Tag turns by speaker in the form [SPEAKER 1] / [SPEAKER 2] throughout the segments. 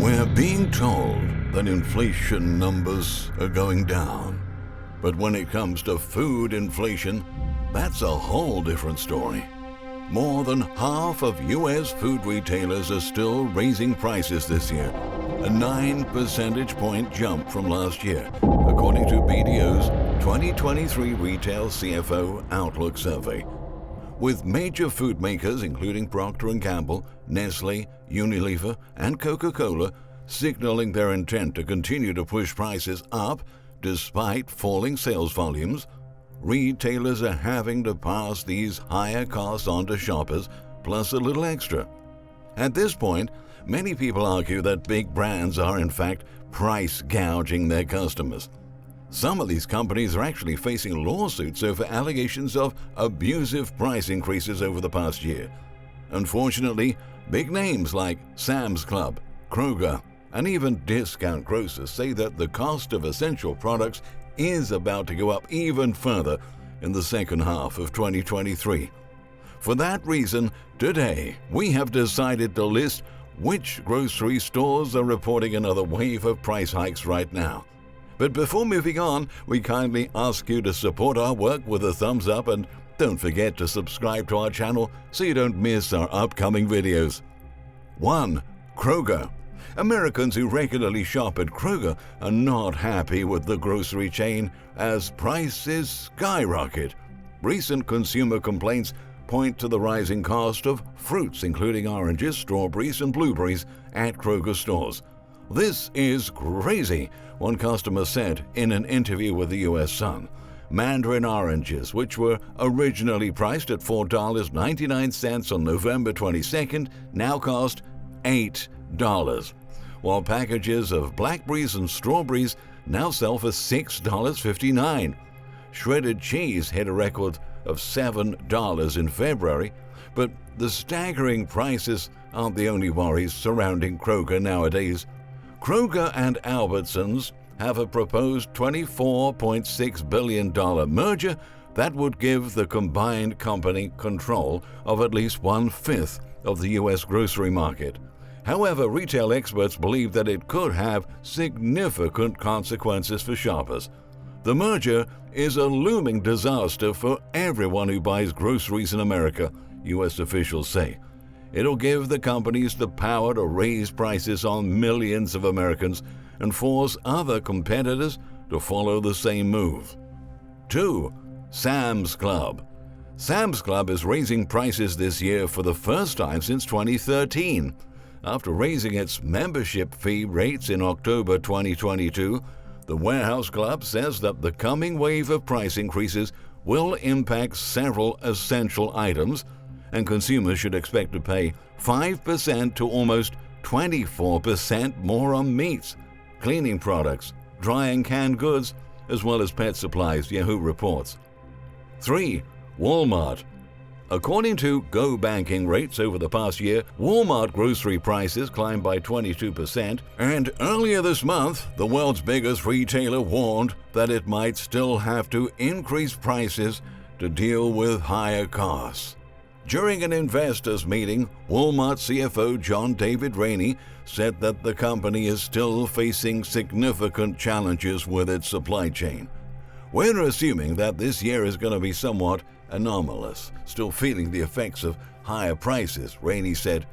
[SPEAKER 1] We're being told that inflation numbers are going down. But when it comes to food inflation, that's a whole different story. More than half of U.S. food retailers are still raising prices this year, a 9 percentage point jump from last year, according to BDO's 2023 Retail CFO Outlook Survey. With major food makers including Procter & Gamble, Nestle, Unilever, and Coca-Cola signaling their intent to continue to push prices up despite falling sales volumes, retailers are having to pass these higher costs on to shoppers, plus a little extra. At this point, many people argue that big brands are in fact price gouging their customers. Some of these companies are actually facing lawsuits over allegations of abusive price increases over the past year. Unfortunately, big names like Sam's Club, Kroger, and even discount grocers say that the cost of essential products is about to go up even further in the second half of 2023. For that reason, today we have decided to list which grocery stores are reporting another wave of price hikes right now. But before moving on, we kindly ask you to support our work with a thumbs up, and don't forget to subscribe to our channel so you don't miss our upcoming videos. 1. Kroger. Americans who regularly shop at Kroger are not happy with the grocery chain as prices skyrocket. Recent consumer complaints point to the rising cost of fruits, including oranges, strawberries, and blueberries at Kroger stores. "This is crazy," one customer said in an interview with the U.S. Sun. Mandarin oranges, which were originally priced at $4.99 on November 22nd, now cost $8, while packages of blackberries and strawberries now sell for $6.59. Shredded cheese hit a record of $7 in February, but the staggering prices aren't the only worries surrounding Kroger nowadays. Kroger and Albertsons have a proposed $24.6 billion merger that would give the combined company control of at least 1/5 of the U.S. grocery market. However, retail experts believe that it could have significant consequences for shoppers. The merger is a looming disaster for everyone who buys groceries in America, U.S. officials say. It'll give the companies the power to raise prices on millions of Americans and force other competitors to follow the same move. 2. Sam's Club. Sam's Club is raising prices this year for the first time since 2013. After raising its membership fee rates in October 2022, the Warehouse Club says that the coming wave of price increases will impact several essential items, and consumers should expect to pay 5% to almost 24% more on meats, cleaning products, dry and canned goods, as well as pet supplies, Yahoo reports. 3. Walmart. According to Go Banking rates over the past year, Walmart grocery prices climbed by 22%, and earlier this month, the world's biggest retailer warned that it might still have to increase prices to deal with higher costs. During an investors meeting, Walmart CFO John David Rainey said that the company is still facing significant challenges with its supply chain. "We're assuming that this year is going to be somewhat anomalous, still feeling the effects of higher prices," Rainey said.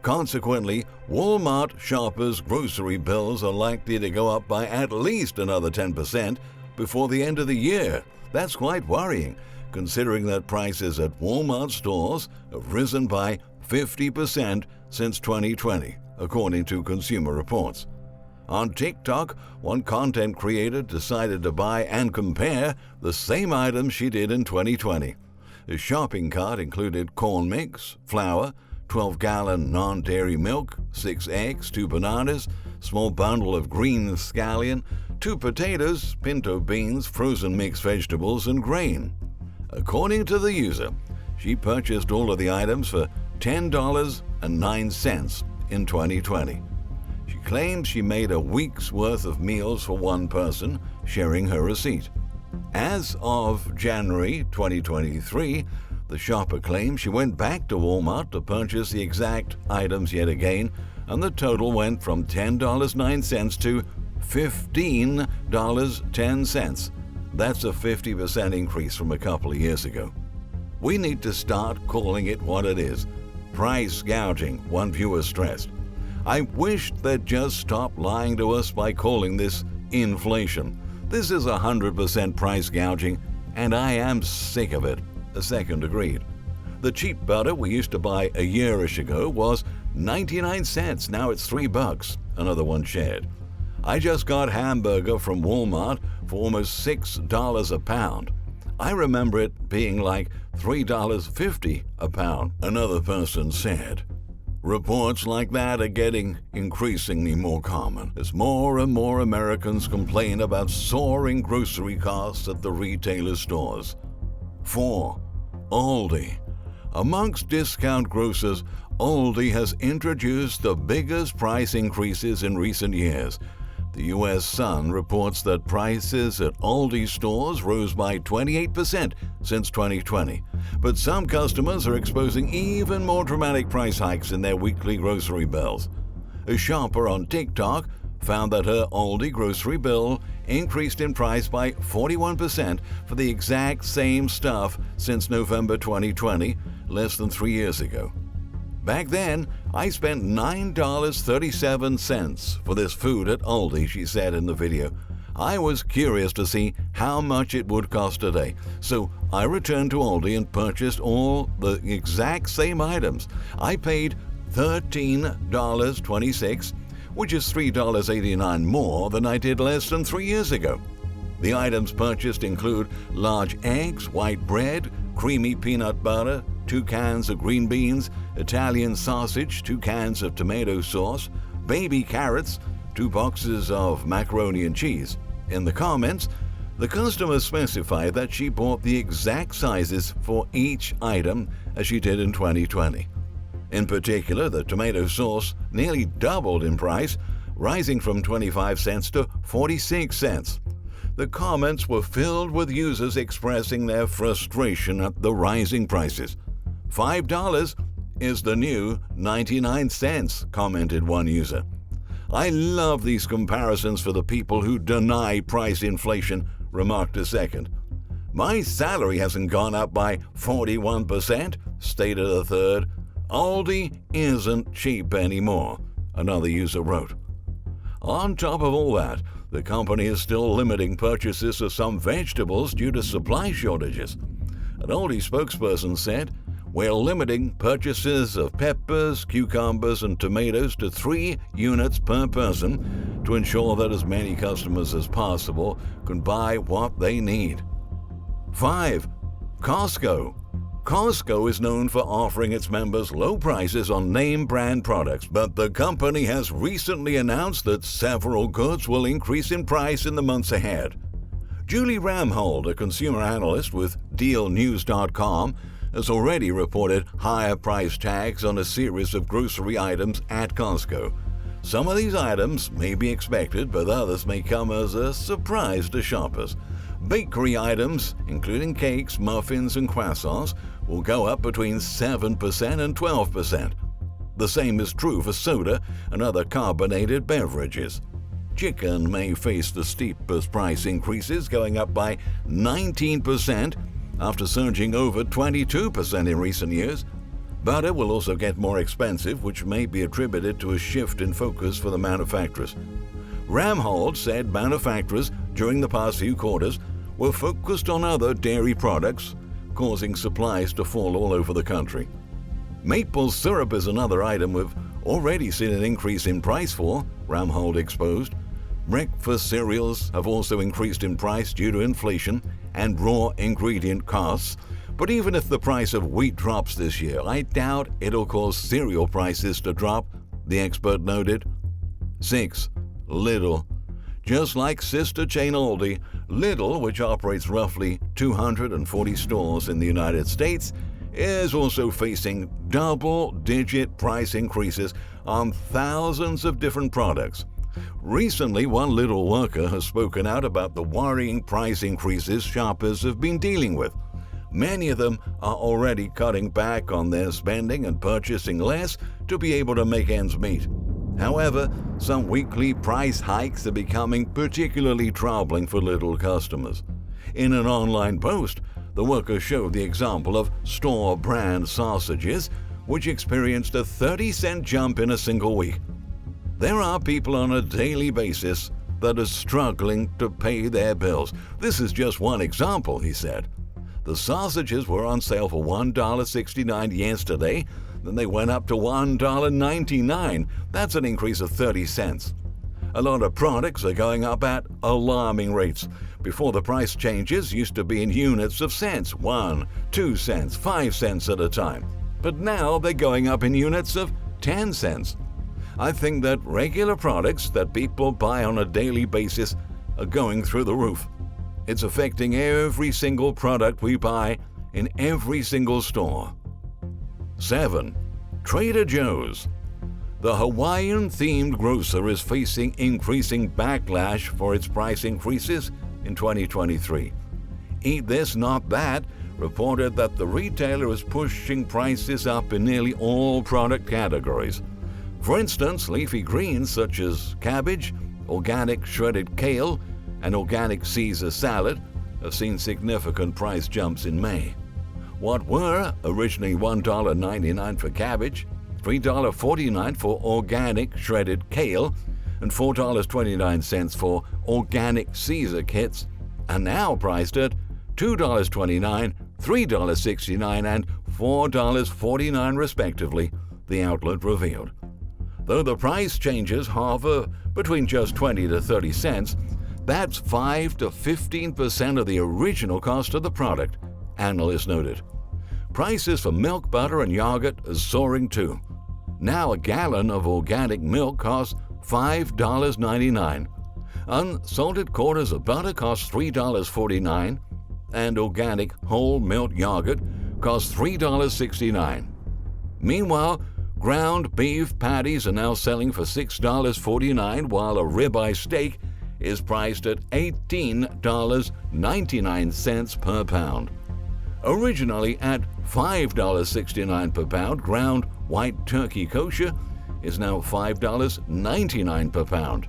[SPEAKER 1] Consequently, Walmart shoppers' grocery bills are likely to go up by at least another 10% before the end of the year. That's quite worrying, considering that prices at Walmart stores have risen by 50% since 2020, according to Consumer Reports. On TikTok, one content creator decided to buy and compare the same items she did in 2020. The shopping cart included corn mix, flour, 12-gallon non-dairy milk, 6 eggs, 2 bananas, small bundle of green scallion, 2 potatoes, pinto beans, frozen mixed vegetables, and grain. According to the user, she purchased all of the items for $10.09 in 2020. She claims she made a week's worth of meals for one person, sharing her receipt. As of January 2023, the shopper claims she went back to Walmart to purchase the exact items yet again, and the total went from $10.09 to $15.10. That's a 50% increase from a couple of years ago. We need to start calling it what it is: price gouging, one viewer stressed. I wish they'd just stop lying to us by calling this inflation. This is 100% price gouging, and I am sick of it. A second agreed. The cheap butter we used to buy a yearish ago was 99 cents. Now it's $3. Another one shared. I just got hamburger from Walmart for almost $6 a pound. I remember it being like $3.50 a pound, another person said. Reports like that are getting increasingly more common as more and more Americans complain about soaring grocery costs at the retailer stores. 4. Aldi. Amongst discount grocers, Aldi has introduced the biggest price increases in recent years. The U.S. Sun reports that prices at Aldi stores rose by 28% since 2020, but some customers are exposing even more dramatic price hikes in their weekly grocery bills. A shopper on TikTok found that her Aldi grocery bill increased in price by 41% for the exact same stuff since November 2020, less than 3 years ago. Back then, I spent $9.37 for this food at Aldi, she said in the video. I was curious to see how much it would cost today, so I returned to Aldi and purchased all the exact same items. I paid $13.26, which is $3.89 more than I did less than 3 years ago. The items purchased include large eggs, white bread, creamy peanut butter, 2 cans of green beans, Italian sausage, 2 cans of tomato sauce, baby carrots, 2 boxes of macaroni and cheese. In the comments, the customer specified that she bought the exact sizes for each item as she did in 2020. In particular, the tomato sauce nearly doubled in price, rising from 25 cents to 46 cents. The comments were filled with users expressing their frustration at the rising prices. $5 is the new 99 cents, commented one user. I love these comparisons for the people who deny price inflation, remarked a second. My salary hasn't gone up by 41%, stated a third. Aldi isn't cheap anymore, another user wrote. On top of all that, the company is still limiting purchases of some vegetables due to supply shortages. An Aldi spokesperson said, "We're limiting purchases of peppers, cucumbers, and tomatoes to 3 units per person to ensure that as many customers as possible can buy what they need." 5. Costco. Costco is known for offering its members low prices on name brand products, but the company has recently announced that several goods will increase in price in the months ahead. Julie Ramhold, a consumer analyst with DealNews.com, has already reported higher price tags on a series of grocery items at Costco. Some of these items may be expected, but others may come as a surprise to shoppers. Bakery items, including cakes, muffins, and croissants, will go up between 7% and 12%. The same is true for soda and other carbonated beverages. Chicken may face the steepest price increases, going up by 19% after surging over 22% in recent years. Butter will also get more expensive, which may be attributed to a shift in focus for the manufacturers. Ramhold said manufacturers during the past few quarters were focused on other dairy products, causing supplies to fall all over the country. Maple syrup is another item we've already seen an increase in price for, Ramhold exposed. Breakfast cereals have also increased in price due to inflation and raw ingredient costs, but even if the price of wheat drops this year, I doubt it'll cause cereal prices to drop, the expert noted. 6. Lidl. Just like sister chain Aldi, Lidl, which operates roughly 240 stores in the United States, is also facing double-digit price increases on thousands of different products. Recently, one Lidl worker has spoken out about the worrying price increases shoppers have been dealing with. Many of them are already cutting back on their spending and purchasing less to be able to make ends meet. However, some weekly price hikes are becoming particularly troubling for little customers. In an online post, the workers showed the example of store brand sausages, which experienced a 30-cent jump in a single week. There are people on a daily basis that are struggling to pay their bills. This is just one example, he said. The sausages were on sale for $1.69 yesterday, then they went up to $1.99. That's an increase of 30 cents. A lot of products are going up at alarming rates. Before, the price changes used to be in units of cents, 1, 2 cents, 5 cents at a time. But now they're going up in units of 10 cents. I think that regular products that people buy on a daily basis are going through the roof. It's affecting every single product we buy in every single store. 7. Trader Joe's. The Hawaiian-themed grocer is facing increasing backlash for its price increases in 2023. Eat This, Not That reported that the retailer is pushing prices up in nearly all product categories. For instance, leafy greens such as cabbage, organic shredded kale, and organic Caesar salad have seen significant price jumps in May. What were originally $1.99 for cabbage, $3.49 for organic shredded kale, and $4.29 for organic Caesar kits are now priced at $2.29, $3.69, and $4.49 respectively, the outlet revealed. Though the price changes hover between just 20 to 30 cents, that's 5 to 15% of the original cost of the product, analysts noted. Prices for milk, butter, and yogurt are soaring too. Now a gallon of organic milk costs $5.99. Unsalted quarters of butter costs $3.49, and organic whole milk yogurt costs $3.69. Meanwhile, ground beef patties are now selling for $6.49, while a ribeye steak is priced at $18.99 per pound. Originally at $5.69 per pound, ground white turkey kosher is now $5.99 per pound.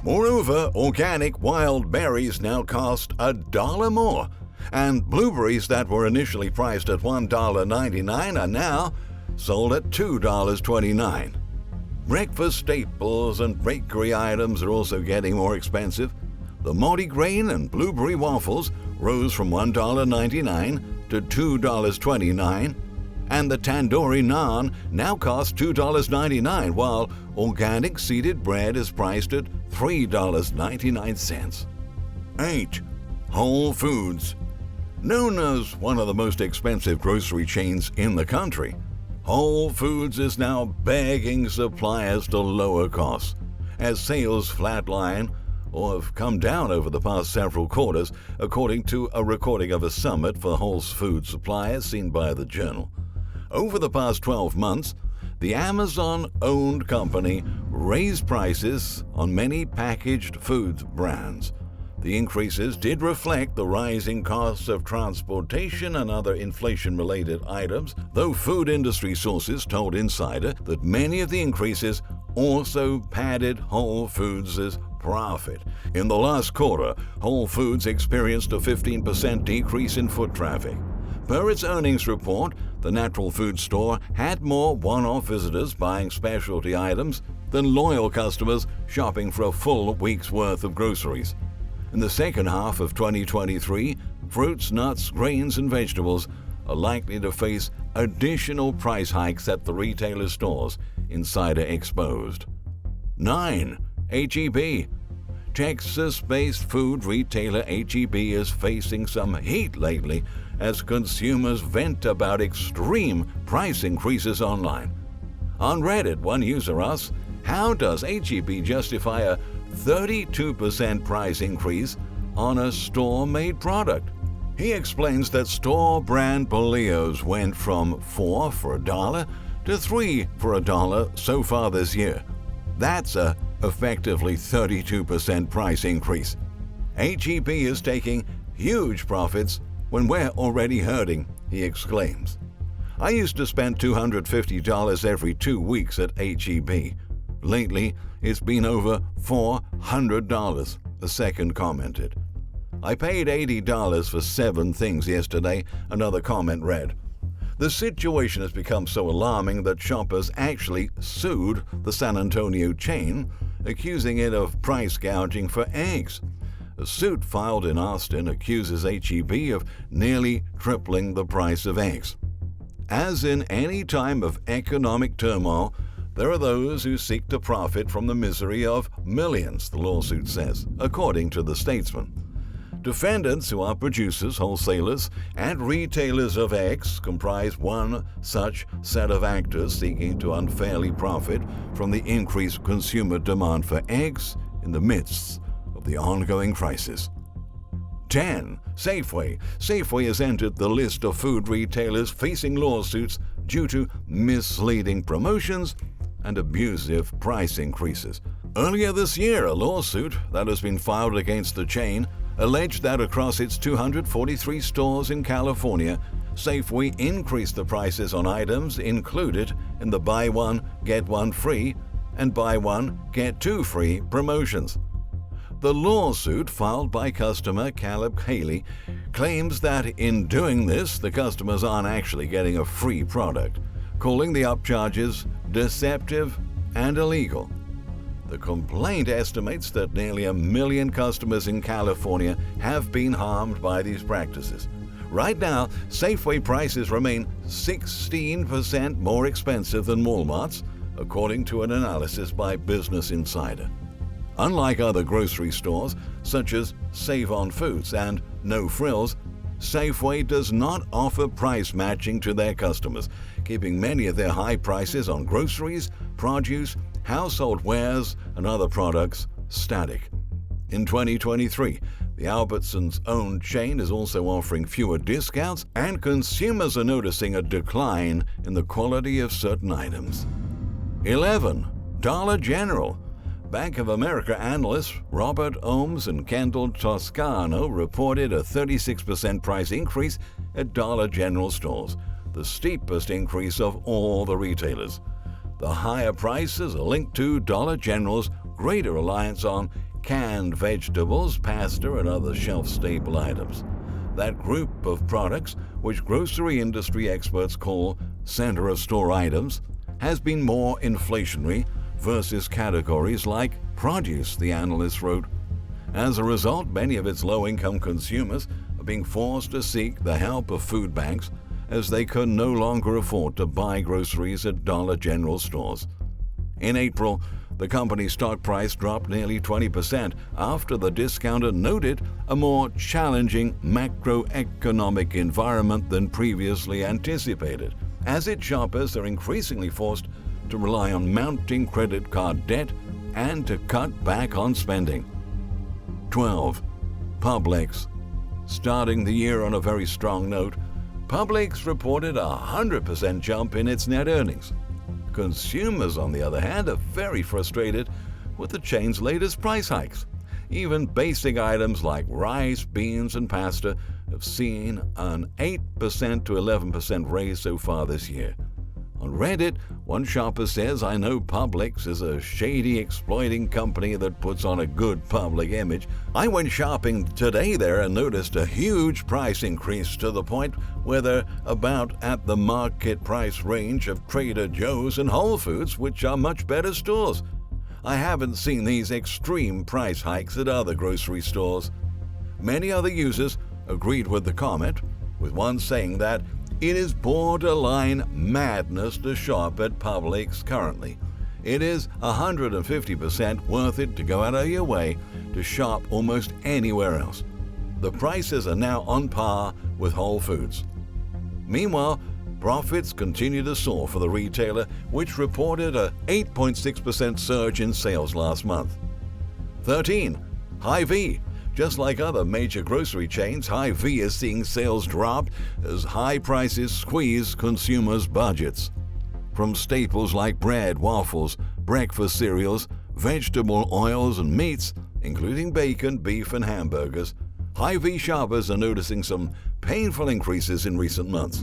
[SPEAKER 1] Moreover, organic wild berries now cost $1 more, and blueberries that were initially priced at $1.99 are now sold at $2.29. Breakfast staples and bakery items are also getting more expensive. The multigrain and blueberry waffles rose from $1.99 to $2.29, and the tandoori naan now costs $2.99, while organic seeded bread is priced at $3.99. 8. Whole Foods. Known as one of the most expensive grocery chains in the country, Whole Foods is now begging suppliers to lower costs, as sales flatline or have come down over the past several quarters, according to a recording of a summit for Whole Foods suppliers seen by the Journal. Over the past 12 months, the Amazon-owned company raised prices on many packaged foods brands. The increases did reflect the rising costs of transportation and other inflation-related items, though food industry sources told Insider that many of the increases also padded Whole Foods' profit. In the last quarter, Whole Foods experienced a 15% decrease in foot traffic. Per its earnings report, the natural food store had more one-off visitors buying specialty items than loyal customers shopping for a full week's worth of groceries. In the second half of 2023, fruits, nuts, grains, and vegetables are likely to face additional price hikes at the retailer stores, Insider exposed. 9. HEB. Texas-based food retailer HEB is facing some heat lately as consumers vent about extreme price increases online. On Reddit, one user asks, how does HEB justify a 32% price increase on a store-made product? He explains that store brand Bolillos went from 4 for $1 to 3 for $1 so far this year. That's a effectively 32% price increase. HEB is taking huge profits when we're already hurting, he exclaims. I used to spend $250 every 2 weeks at HEB. Lately, it's been over $400, a second commented. I paid $80 for 7 things yesterday, another comment read. The situation has become so alarming that shoppers actually sued the San Antonio chain, accusing it of price gouging for eggs. A suit filed in Austin accuses HEB of nearly tripling the price of eggs. As in any time of economic turmoil, there are those who seek to profit from the misery of millions, the lawsuit says, according to the Statesman. Defendants, who are producers, wholesalers, and retailers of eggs, comprise one such set of actors seeking to unfairly profit from the increased consumer demand for eggs in the midst of the ongoing crisis. 10. Safeway. Safeway has entered the list of food retailers facing lawsuits due to misleading promotions and abusive price increases. Earlier this year, a lawsuit that has been filed against the chain alleged that across its 243 stores in California, Safeway increased the prices on items included in the buy one, get one free and buy one, get two free promotions. The lawsuit, filed by customer Caleb Haley, claims that in doing this, the customers aren't actually getting a free product, calling the upcharges deceptive and illegal. The complaint estimates that nearly 1 million customers in California have been harmed by these practices. Right now, Safeway prices remain 16% more expensive than Walmart's, according to an analysis by Business Insider. Unlike other grocery stores, such as Save on Foods and No Frills, Safeway does not offer price matching to their customers, keeping many of their high prices on groceries, produce, household wares, and other products static. In 2023, the Albertsons' own chain is also offering fewer discounts, and consumers are noticing a decline in the quality of certain items. 11. Dollar General. Bank of America analysts Robert Ohms and Kendall Toscano reported a 36% price increase at Dollar General stores, the steepest increase of all the retailers. The higher prices are linked to Dollar General's greater reliance on canned vegetables, pasta, and other shelf-stable items. That group of products, which grocery industry experts call center-of-store items, has been more inflationary versus categories like produce, the analyst wrote. As a result, many of its low-income consumers are being forced to seek the help of food banks as they can no longer afford to buy groceries at Dollar General stores. In April, the company's stock price dropped nearly 20% after the discounter noted a more challenging macroeconomic environment than previously anticipated, as its shoppers are increasingly forced to rely on mounting credit card debt and to cut back on spending. 12. Publix. Starting the year on a very strong note, Publix reported a 100% jump in its net earnings. Consumers, on the other hand, are very frustrated with the chain's latest price hikes. Even basic items like rice, beans, and pasta have seen an 8% to 11% raise so far this year. On Reddit, one shopper says, "I know Publix is a shady, exploiting company that puts on a good public image. I went shopping today there and noticed a huge price increase to the point where they're about at the market price range of Trader Joe's and Whole Foods, which are much better stores. I haven't seen these extreme price hikes at other grocery stores." Many other users agreed with the comment, with one saying that it is borderline madness to shop at Publix currently. It is 150% worth it to go out of your way to shop almost anywhere else. The prices are now on par with Whole Foods. Meanwhile, profits continue to soar for the retailer, which reported a 8.6% surge in sales last month. 13. HyVee. Just like other major grocery chains, HyVee is seeing sales drop as high prices squeeze consumers' budgets. From staples like bread, waffles, breakfast cereals, vegetable oils, and meats, including bacon, beef, and hamburgers, HyVee shoppers are noticing some painful increases in recent months.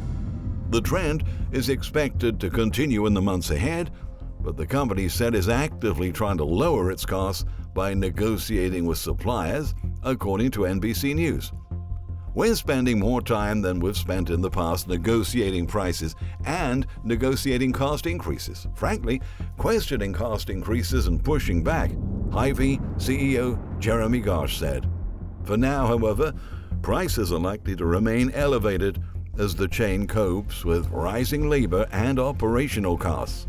[SPEAKER 1] The trend is expected to continue in the months ahead, but the company said is actively trying to lower its costs by negotiating with suppliers, according to NBC News. We're spending more time than we've spent in the past negotiating prices and negotiating cost increases. Frankly, questioning cost increases and pushing back, HyVee CEO Jeremy Gosh said. For now, however, prices are likely to remain elevated as the chain copes with rising labor and operational costs.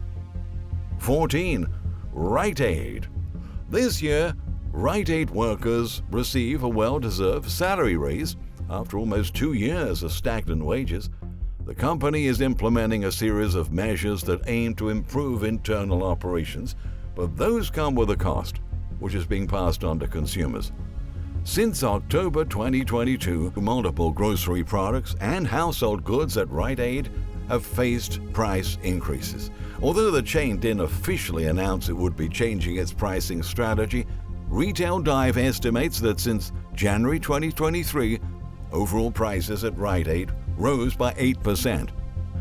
[SPEAKER 1] 14. Rite Aid. This year, Rite Aid workers receive a well-deserved salary raise after almost 2 years of stagnant wages. The company is implementing a series of measures that aim to improve internal operations, but those come with a cost, which is being passed on to consumers. Since October 2022, multiple grocery products and household goods at Rite Aid have faced price increases. Although the chain didn't officially announce it would be changing its pricing strategy, Retail Dive estimates that since January 2023, overall prices at Rite Aid rose by 8%.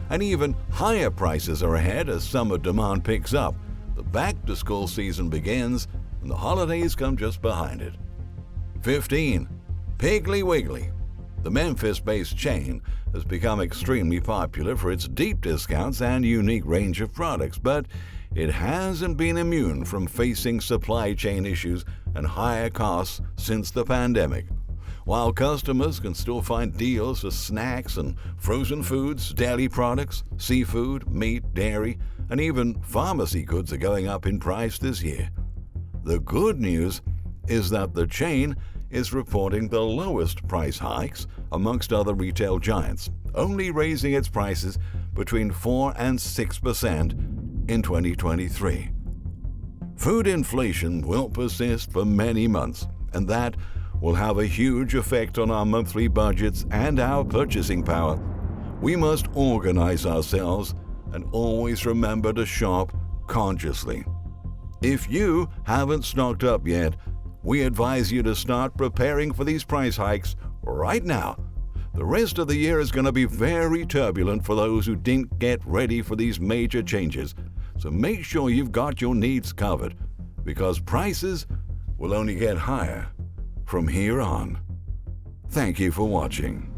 [SPEAKER 1] And even higher prices are ahead as summer demand picks up. The back-to-school season begins, and the holidays come just behind it. 15. Piggly Wiggly. The Memphis-based chain has become extremely popular for its deep discounts and unique range of products, but it hasn't been immune from facing supply chain issues and higher costs since the pandemic. While customers can still find deals for snacks and frozen foods, dairy products, seafood, meat, dairy, and even pharmacy goods are going up in price this year. The good news is that the chain is reporting the lowest price hikes amongst other retail giants, only raising its prices between 4 and 6% in 2023. Food inflation will persist for many months, and that will have a huge effect on our monthly budgets and our purchasing power. We must organize ourselves and always remember to shop consciously. If you haven't stocked up yet, we advise you to start preparing for these price hikes right now. The rest of the year is going to be very turbulent for those who didn't get ready for these major changes. So make sure you've got your needs covered, because prices will only get higher from here on. Thank you for watching.